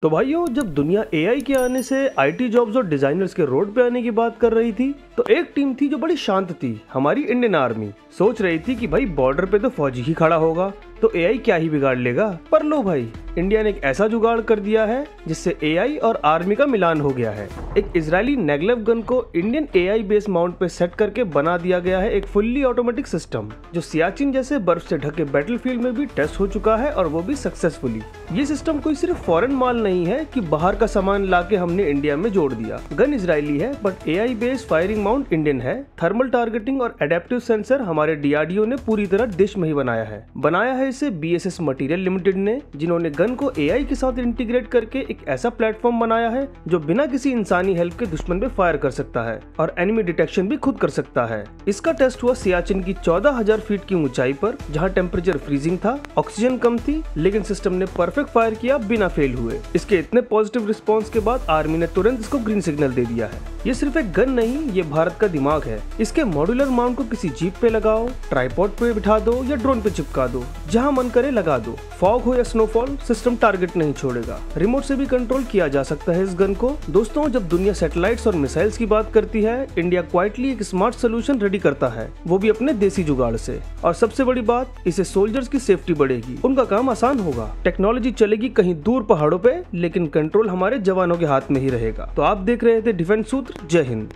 तो भाइयों, जब दुनिया एआई के आने से आईटी जॉब्स और डिजाइनर्स के रोड पे आने की बात कर रही थी, तो एक टीम थी जो बड़ी शांत थी। हमारी इंडियन आर्मी सोच रही थी कि भाई बॉर्डर पे तो फौजी ही खड़ा होगा, तो एआई क्या ही बिगाड़ लेगा। पर लो भाई, इंडिया ने एक ऐसा जुगाड़ कर दिया है जिससे एआई और आर्मी का मिलान हो गया है। एक इजरायली नेगलेव गन को इंडियन एआई बेस माउंट पे सेट करके बना दिया गया है एक फुल्ली ऑटोमेटिक सिस्टम, जो सियाचिन जैसे बर्फ से ढके बैटलफील्ड में भी टेस्ट हो चुका है, और वो भी सक्सेसफुली। ये सिस्टम कोई सिर्फ फॉरेन माल नहीं है कि बाहर का सामान लाके हमने इंडिया में जोड़ दिया। गन इजरायली है but AI based firing mount Indian है। थर्मल टारगेटिंग और एडेप्टिव सेंसर हमारे डीआरडीओ ने पूरी तरह देश में ही बनाया है इसे बीएसएस मटेरियल लिमिटेड ने, जिन्होंने गन को एआई के साथ इंटीग्रेट करके एक ऐसा प्लेटफॉर्म बनाया है जो बिना किसी इंसानी हेल्प के दुश्मन पे फायर कर सकता है और एनिमी डिटेक्शन भी खुद कर सकता है। इसका टेस्ट हुआ सियाचिन की 14,000 फीट की ऊंचाई पर, जहां टेम्परेचर फ्रीजिंग था, ऑक्सीजन कम थी, लेकिन सिस्टम ने परफेक्ट फायर किया बिना फेल हुए। इसके इतने पॉजिटिव रिस्पॉन्स के बाद आर्मी ने तुरंत इसको ग्रीन सिग्नल दे दिया है। ये सिर्फ एक गन नहीं, ये भारत का दिमाग है। इसके मॉड्यूलर माउंट को किसी जीप पे लगाओ, ट्राइपॉड पे बिठा दो या ड्रोन पे चिपका दो, जहां मन करे लगा दो। फॉग हो या स्नोफॉल, सिस्टम टारगेट नहीं छोड़ेगा। रिमोट से भी कंट्रोल किया जा सकता है इस गन को। दोस्तों, जब दुनिया सैटेलाइट्स और मिसाइल्स की बात करती है, इंडिया क्वाइटली एक स्मार्ट सोल्यूशन रेडी करता है, वो भी अपने देसी जुगाड़ से। और सबसे बड़ी बात, इसे सोल्जर्स की सेफ्टी बढ़ेगी, उनका काम आसान होगा। टेक्नोलॉजी चलेगी कहीं दूर पहाड़ों पे, लेकिन कंट्रोल हमारे जवानों के हाथ में ही रहेगा। तो आप देख रहे थे डिफेंस सूत्र। जय हिंद।